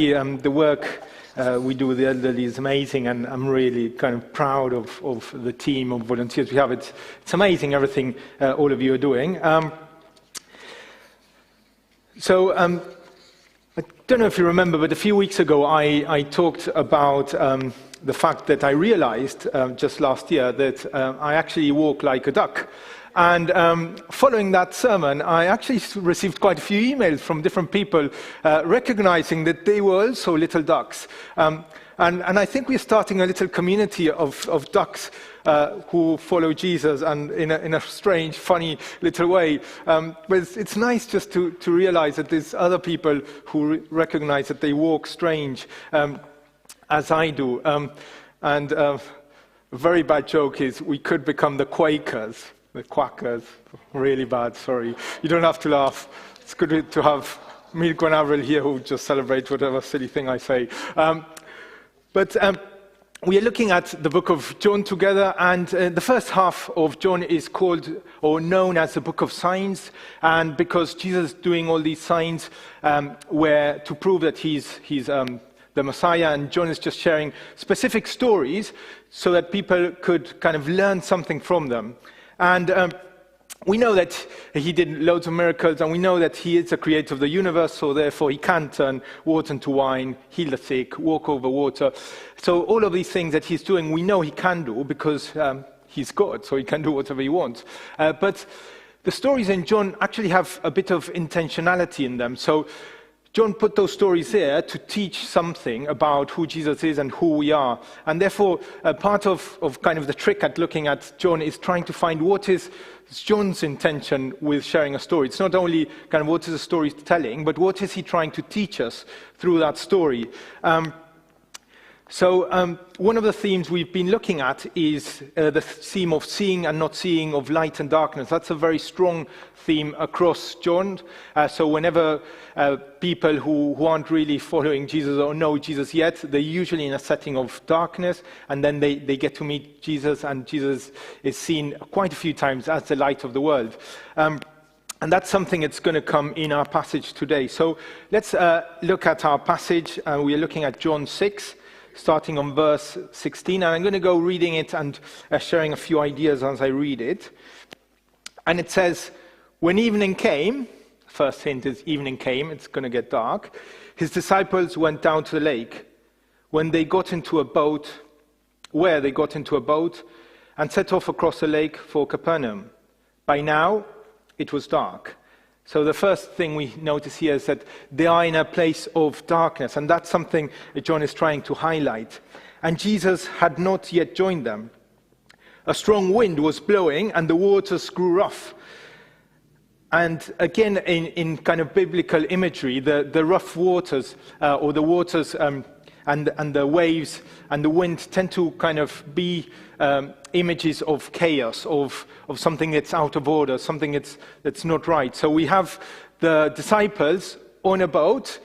The work we do with the elderly is amazing, and I'm really kind of proud of the team of volunteers we have. It's amazing everything all of you are doing. I don't know if you remember, but a few weeks ago I talked about the fact that I realized just last year that I actually walk like a duck. And following that sermon, I actually received quite a few emails from different people recognizing that they were also little ducks. And I think we're starting a little community of ducks who follow Jesus, and in a strange, funny little way. But it's nice just to realize that there's other people who recognize that they walk strange, as I do. And a very bad joke is we could become the Quakers. The Quackers, really bad, sorry. You don't have to laugh. It's good to have Nico and Avril here who just celebrate whatever silly thing I say. But we are looking at the book of John together, and the first half of John is called or known as the book of signs, and because Jesus is doing all these signs where to prove that he's the Messiah, and John is just sharing specific stories so that people could kind of learn something from them. And we know that he did loads of miracles, and we know that he is the creator of the universe, so therefore he can turn water into wine, heal the sick, walk over water. So all of these things that he's doing, we know he can do because he's God, so he can do whatever he wants. But the stories in John actually have a bit of intentionality in them. So John put those stories there to teach something about who Jesus is and who we are. And therefore, part of kind of the trick at looking at John is trying to find what is John's intention with sharing a story. It's not only kind of what is the story telling, but what is he trying to teach us through that story. One of the themes we've been looking at is the theme of seeing and not seeing, of light and darkness. That's a very strong theme across John. So whenever people who aren't really following Jesus or know Jesus yet, they're usually in a setting of darkness, and then they get to meet Jesus, and Jesus is seen quite a few times as the light of the world. And that's something that's going to come in our passage today. So let's look at our passage. We are looking at John 6. Starting on verse 16, and I'm going to go reading it and sharing a few ideas as I read it. And it says, when evening came, first hint is evening came, it's going to get dark, his disciples went down to the lake. Where they got into a boat, and set off across the lake for Capernaum. By now, it was dark. So the first thing we notice here is that they are in a place of darkness, and that's something that John is trying to highlight. And Jesus had not yet joined them. A strong wind was blowing, and the waters grew rough. And again, in kind of biblical imagery, the rough waters, or the waters and the waves and the wind tend to kind of be images of chaos, of something that's out of order, something that's not right. So we have the disciples on a boat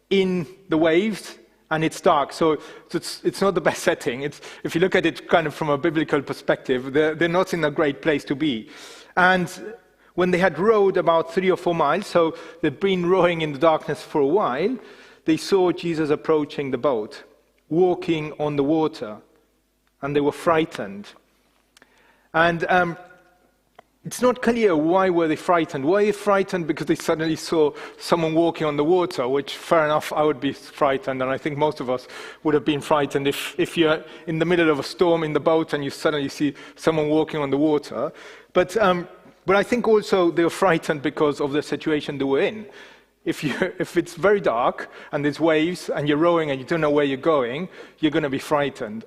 in the waves, and it's dark. So it's not the best setting. If you look at it kind of from a biblical perspective, they're not in a great place to be. And when they had rowed about 3 or 4 miles, so they'd been rowing in the darkness for a while, they saw Jesus approaching the boat, walking on the water, and they were frightened. And it's not clear why were they frightened. Were they frightened because they suddenly saw someone walking on the water, which, fair enough, I would be frightened, and I think most of us would have been frightened if you're in the middle of a storm in the boat and you suddenly see someone walking on the water. But I think also they were frightened because of the situation they were in. If it's very dark and there's waves and you're rowing and you don't know where you're going, you're going to be frightened,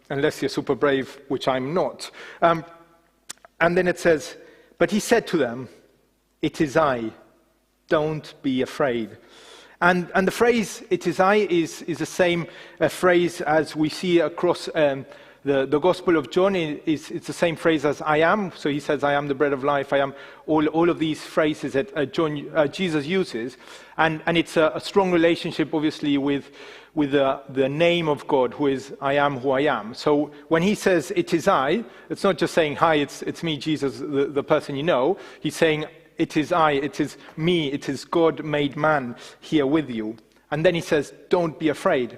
unless you're super brave, which I'm not. And then it says, but he said to them, it is I, don't be afraid. And the phrase, it is I, is the same phrase as we see across the Gospel of John. It's the same phrase as I am. So he says, I am the bread of life. I am all of these phrases that Jesus uses. And it's a strong relationship, obviously, with the name of God, who is I am who I am. So when he says, it is I, it's not just saying, hi, it's me, Jesus, the person you know. He's saying, it is I, it is me, it is God made man here with you. And then he says, don't be afraid.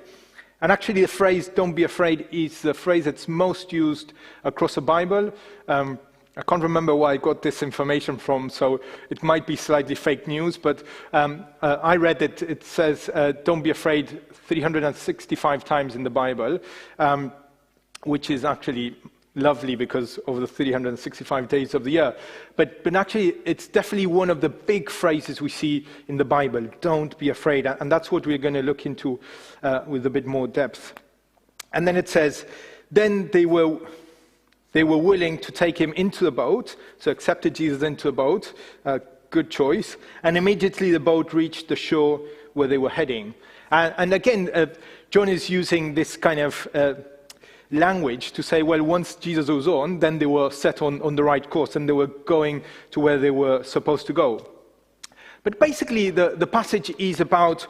And actually the phrase, don't be afraid, is the phrase that's most used across the Bible. I can't remember where I got this information from, so it might be slightly fake news, but I read it. It says, don't be afraid 365 times in the Bible, which is actually lovely because of the 365 days of the year. But actually, it's definitely one of the big phrases we see in the Bible, don't be afraid. And that's what we're going to look into with a bit more depth. And then it says, then they were willing to take him into the boat, so accepted Jesus into the boat, good choice, and immediately the boat reached the shore where they were heading. And again, John is using this kind of language to say, well, once Jesus was on, then they were set on the right course, and they were going to where they were supposed to go. But basically, the passage is about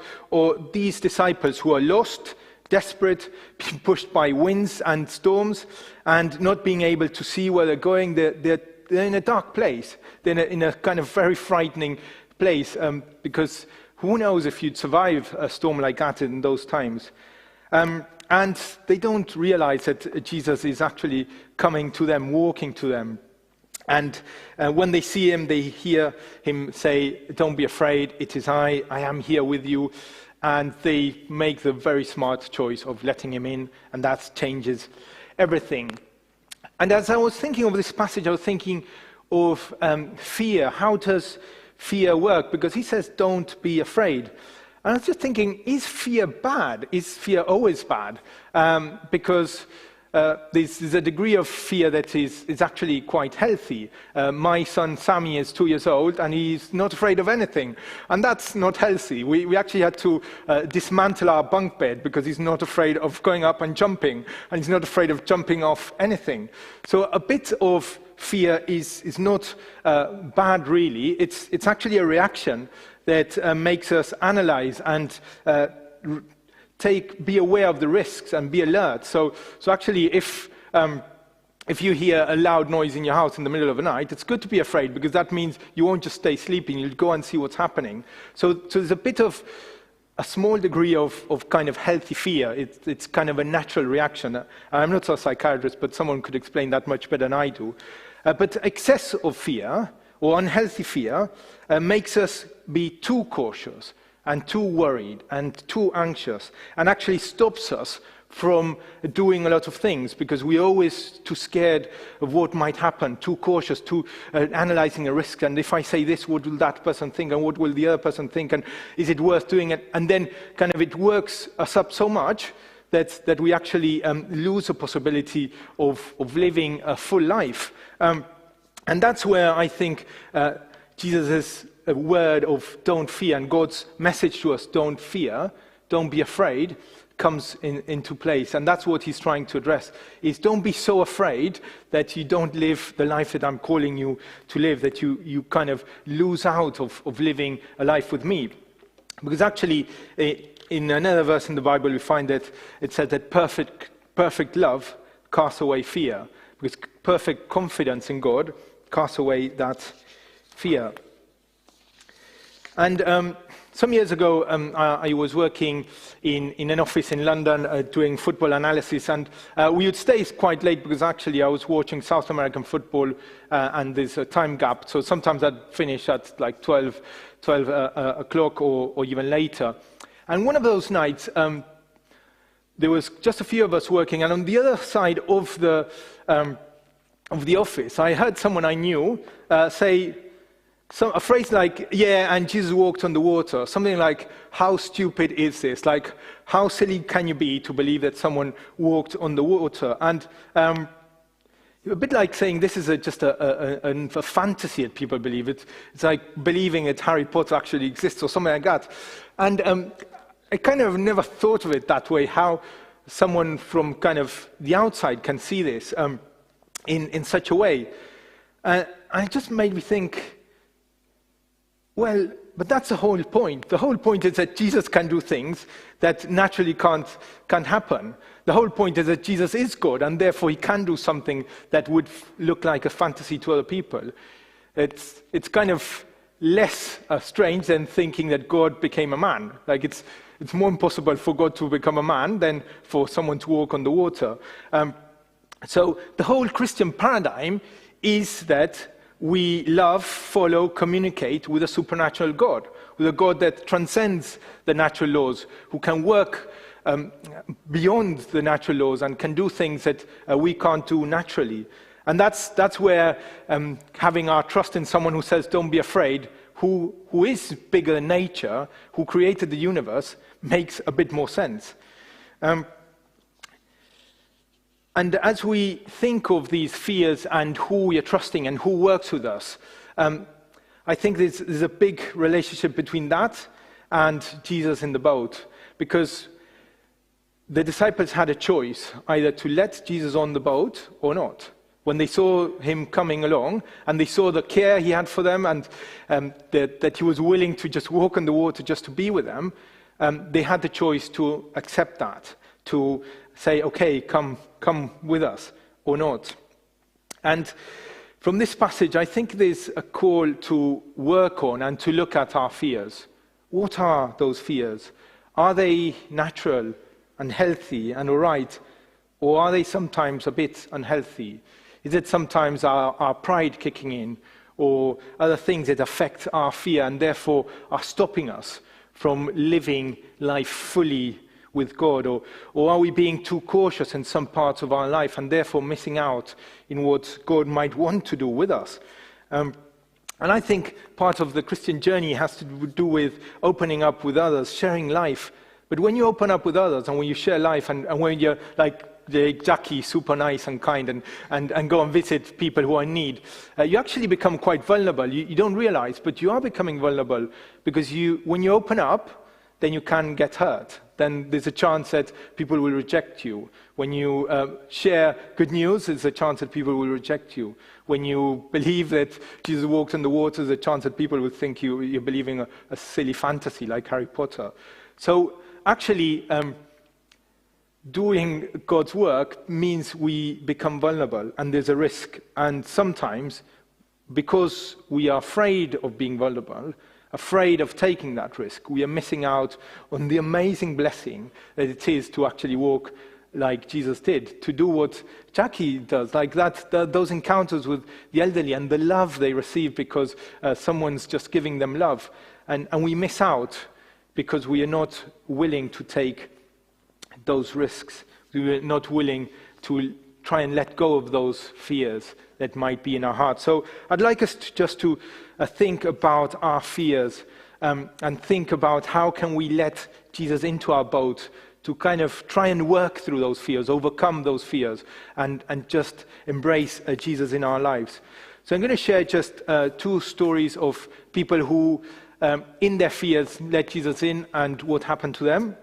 these disciples who are lost, desperate, being pushed by winds and storms, and not being able to see where they're going. They're in a dark place. They're in a kind of very frightening place, because who knows if you'd survive a storm like that in those times. And they don't realize that Jesus is actually coming to them, walking to them. And when they see him, they hear him say, don't be afraid, it is I am here with you. And they make the very smart choice of letting him in, and that changes everything. And as I was thinking of this passage, I was thinking of fear. How does fear work? Because he says, don't be afraid. And I was just thinking, is fear bad? Is fear always bad? Because there's a degree of fear that is actually quite healthy. My son Sammy is 2 years old, and he's not afraid of anything. And that's not healthy. We actually had to dismantle our bunk bed because he's not afraid of going up and jumping, and he's not afraid of jumping off anything. So a bit of fear is not bad, really. It's actually a reaction that makes us analyze and be aware of the risks and be alert. So actually, if you hear a loud noise in your house in the middle of the night, it's good to be afraid, because that means you won't just stay sleeping, you'll go and see what's happening. So there's a bit of a small degree of kind of healthy fear. It's kind of a natural reaction. I'm not a psychiatrist, but someone could explain that much better than I do. But excess of fear, or unhealthy fear, makes us be too cautious and too worried and too anxious, and actually stops us from doing a lot of things, because we're always too scared of what might happen, too cautious, too analyzing a risk. And if I say this, what will that person think, and what will the other person think, and is it worth doing it? And then kind of it works us up so much that we actually lose the possibility of living a full life. And that's where I think Jesus' word of don't fear, and God's message to us, don't fear, don't be afraid, comes into place. And that's what he's trying to address, is don't be so afraid that you don't live the life that I'm calling you to live, that you kind of lose out of living a life with me. Because actually, in another verse in the Bible, we find that it says that perfect love casts away fear, because perfect confidence in God casts away that fear. And some years ago, I was working in an office in London doing football analysis, and we would stay quite late because actually I was watching South American football, and there's a time gap. So sometimes I'd finish at like 12 o'clock or even later. And one of those nights, there was just a few of us working, and on the other side of the office, I heard someone I knew say a phrase like, yeah, and Jesus walked on the water. Something like, how stupid is this? Like, how silly can you be to believe that someone walked on the water? And a bit like saying this is just a fantasy that people believe. It's like believing that Harry Potter actually exists or something like that. And I kind of never thought of it that way, how someone from kind of the outside can see this in such a way. And it just made me think, well, but that's the whole point. The whole point is that Jesus can do things that naturally can't happen. The whole point is that Jesus is God, and therefore he can do something that would look like a fantasy to other people. It's kind of less strange than thinking that God became a man. Like it's It's more impossible for God to become a man than for someone to walk on the water. So the whole Christian paradigm is that we love, follow, communicate with a supernatural God, with a God that transcends the natural laws, who can work beyond the natural laws and can do things that we can't do naturally. And that's where having our trust in someone who says, don't be afraid, who is bigger than nature, who created the universe, makes a bit more sense. And as we think of these fears and who we are trusting and who works with us, I think there's a big relationship between that and Jesus in the boat. Because the disciples had a choice, either to let Jesus on the boat or not. When they saw him coming along, and they saw the care he had for them, and that he was willing to just walk on the water just to be with them, they had the choice to accept that, to say, okay, come with us, or not. And from this passage, I think there's a call to work on and to look at our fears. What are those fears? Are they natural and healthy and all right, or are they sometimes a bit unhealthy? Is it sometimes our pride kicking in, or other things that affect our fear and therefore are stopping us from living life fully with God? Or are we being too cautious in some parts of our life and therefore missing out in what God might want to do with us? And I think part of the Christian journey has to do with opening up with others, sharing life. But when you open up with others and when you share life and when you're like Jackie, super nice and kind, and go and visit people who are in need, you actually become quite vulnerable. You don't realize, but you are becoming vulnerable because when you open up, then you can get hurt. Then there's a chance that people will reject you. When you share good news, there's a chance that people will reject you. When you believe that Jesus walked on the water, there's a chance that people will think you're believing a silly fantasy like Harry Potter. So actually, doing God's work means we become vulnerable, and there's a risk. And sometimes, because we are afraid of being vulnerable, afraid of taking that risk, we are missing out on the amazing blessing that it is to actually walk like Jesus did, to do what Jackie does, like those encounters with the elderly and the love they receive because someone's just giving them love. And we miss out because we are not willing to take those risks. We are not willing to try and let go of those fears that might be in our hearts. So I'd like us to think about our fears and think about how can we let Jesus into our boat to kind of try and work through those fears, overcome those fears, and just embrace Jesus in our lives. So I'm going to share just two stories of people who, in their fears, let Jesus in and what happened to them.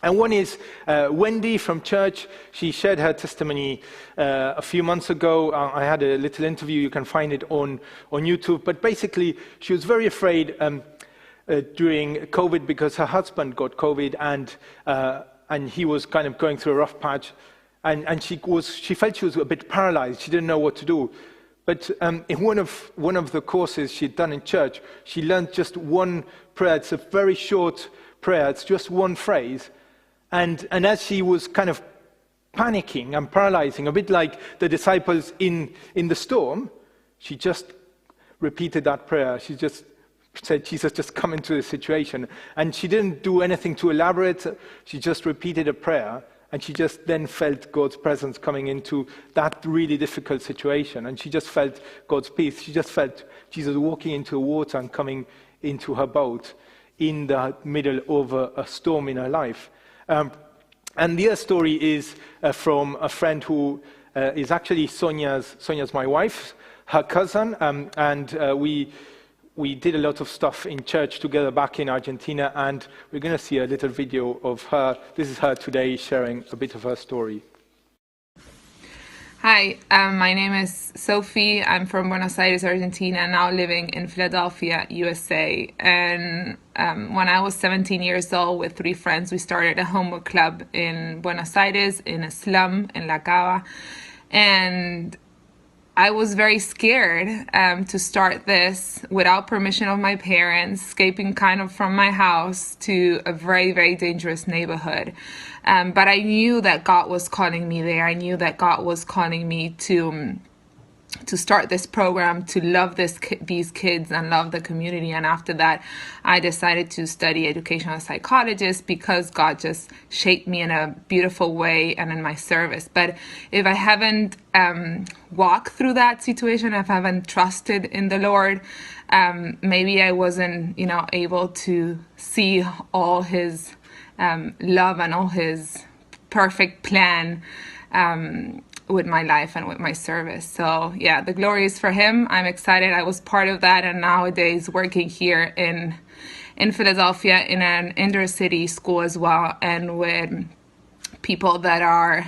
And one is Wendy from church. She shared her testimony a few months ago. I had a little interview. You can find it on YouTube. But basically, she was very afraid during COVID because her husband got COVID and he was kind of going through a rough patch. And she felt she was a bit paralyzed. She didn't know what to do. But in one of the courses she'd done in church, she learned just one prayer. It's a very short prayer. It's just one phrase. And as she was kind of panicking and paralyzing, a bit like the disciples in the storm, she just repeated that prayer. She just said, Jesus, just come into this situation. And she didn't do anything too elaborate. She just repeated a prayer. And she just then felt God's presence coming into that really difficult situation. And she just felt God's peace. She just felt Jesus walking into the water and coming into her boat in the middle of a storm in her life. And the other story is from a friend who is actually Sonia's my wife, her cousin, and we did a lot of stuff in church together back in Argentina, and we're going to see a little video of her. This is her today sharing a bit of her story. Hi, my name is Sophie. I'm from Buenos Aires, Argentina, now living in Philadelphia, USA. And when I was 17 years old with 3 friends, we started a homework club in Buenos Aires, in a slum, in La Cava. And I was very scared to start this without permission of my parents, escaping kind of from my house to a very, very dangerous neighborhood. But I knew that God was calling me there. I knew that God was calling me to start this program, to love these kids and love the community. And after that, I decided to study educational psychologist because God just shaped me in a beautiful way and in my service. But if I haven't walked through that situation, if I haven't trusted in the Lord, maybe I wasn't, able to see all his love and all his perfect plan with my life and with my service. So yeah, the glory is for him. I'm excited. I was part of that, and nowadays working here in Philadelphia in an inner city school as well, and with people that are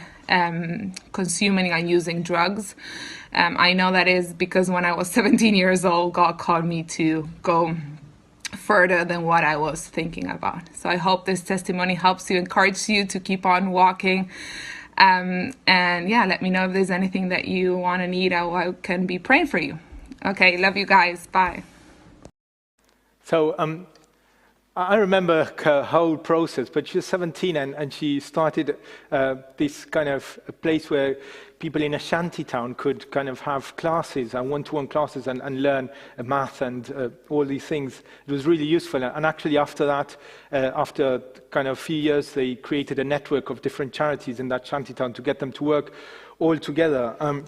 consuming and using drugs. I know that is because when I was 17 years old, God called me to go further than what I was thinking about. So I hope this testimony helps you, encourages you to keep on walking. And yeah, let me know if there's anything that you want to need. I can be praying for you. Okay, love you guys. Bye. So I remember her whole process, but she was 17 and she started this kind of a place where people in a shanty town could kind of have classes and one-to-one classes and learn math and all these things. It was really useful. And actually after that, after kind of a few years, they created a network of different charities in that shanty town to get them to work all together. And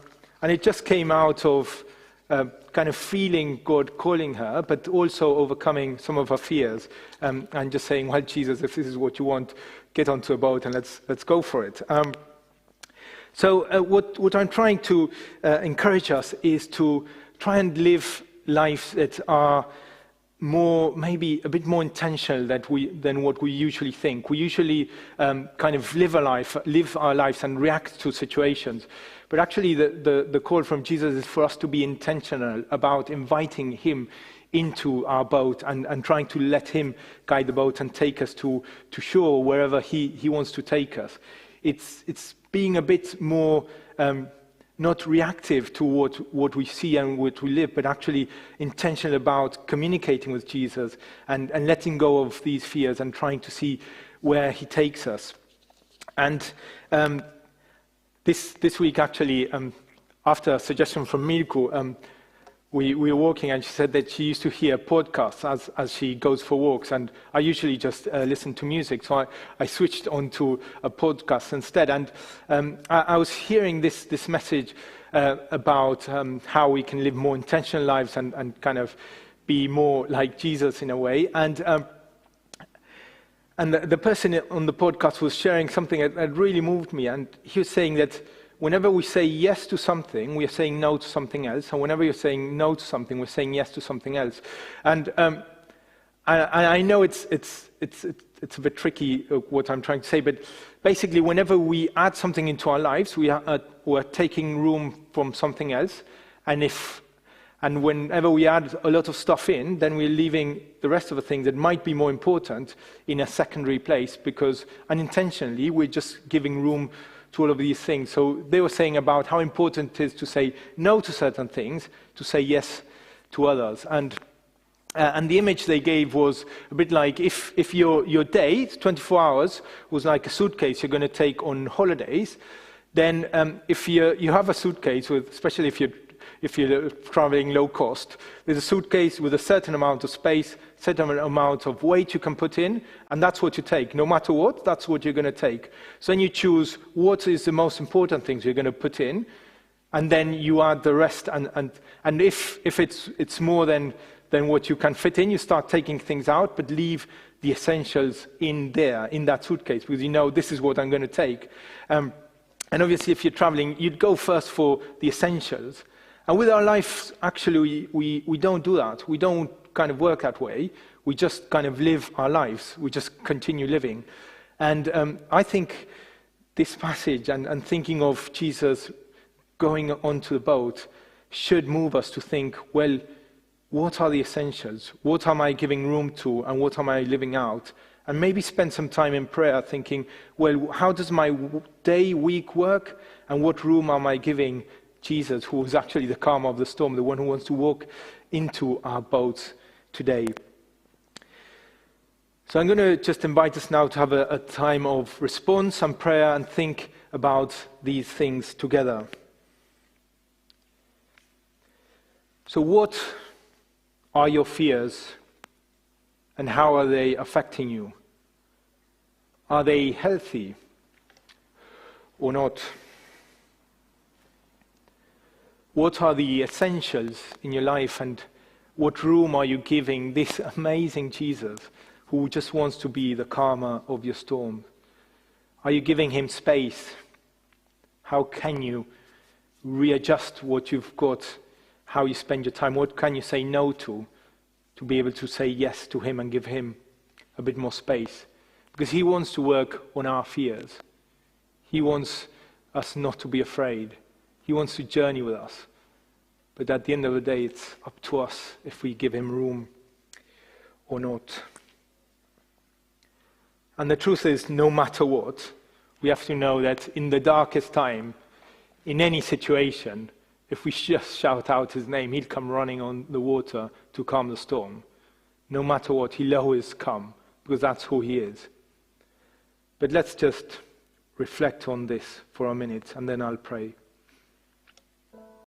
it just came out of kind of feeling God calling her, but also overcoming some of her fears and just saying, well, Jesus, if this is what you want, get onto a boat and let's go for it. So what I'm trying to encourage us is to try and live lives that are more, maybe a bit more intentional than what we usually think. We usually kind of live our lives and react to situations. But actually the call from Jesus is for us to be intentional about inviting him into our boat and trying to let him guide the boat and take us to shore wherever he wants to take us. It's being a bit more not reactive to what we see and what we live, but actually intentional about communicating with Jesus and letting go of these fears and trying to see where he takes us. And this week, actually, after a suggestion from Mirko, we were walking and she said that she used to hear podcasts as she goes for walks, and I usually just listen to music, so I switched onto a podcast instead. And I was hearing this message about how we can live more intentional lives and kind of be more like Jesus in a way. And the person on the podcast was sharing something that really moved me, and he was saying that whenever we say yes to something, we are saying no to something else. And whenever you're saying no to something, we're saying yes to something else. And I know it's a bit tricky what I'm trying to say, but basically whenever we add something into our lives, we're taking room from something else. And whenever we add a lot of stuff in, then we're leaving the rest of the things that might be more important in a secondary place, because unintentionally we're just giving room to all of these things. So they were saying about how important it is to say no to certain things, to say yes to others. And the image they gave was a bit like if your day, 24 hours, was like a suitcase you're going to take on holidays, then if you have a suitcase, especially if you're traveling low cost, there's a suitcase with a certain amount of space, certain amount of weight you can put in, and that's what you take. No matter what, that's what you're going to take. So then you choose what is the most important things you're going to put in, and then you add the rest. And if it's more than what you can fit in, you start taking things out, but leave the essentials in there, in that suitcase, because you know this is what I'm going to take. And obviously, if you're traveling, you'd go first for the essentials. And with our life, actually, we don't do that. We don't kind of work that way. We just kind of live our lives. We just continue living. And I think this passage and thinking of Jesus going onto the boat should move us to think, well, what are the essentials? What am I giving room to, and what am I living out? And maybe spend some time in prayer thinking, well, how does my day, week work, and what room am I giving Jesus, who is actually the calm of the storm, the one who wants to walk into our boats today. So I'm going to just invite us now to have a time of response and prayer and think about these things together. So what are your fears and how are they affecting you? Are they healthy or not? What are the essentials in your life, and what room are you giving this amazing Jesus who just wants to be the calmer of your storm? Are you giving him space? How can you readjust what you've got, how you spend your time? What can you say no to be able to say yes to him and give him a bit more space? Because he wants to work on our fears. He wants us not to be afraid. He wants to journey with us. But at the end of the day, it's up to us if we give him room or not. And the truth is, no matter what, we have to know that in the darkest time, in any situation, if we just shout out his name, he'll come running on the water to calm the storm. No matter what, he'll always come, because that's who he is. But let's just reflect on this for a minute, and then I'll pray.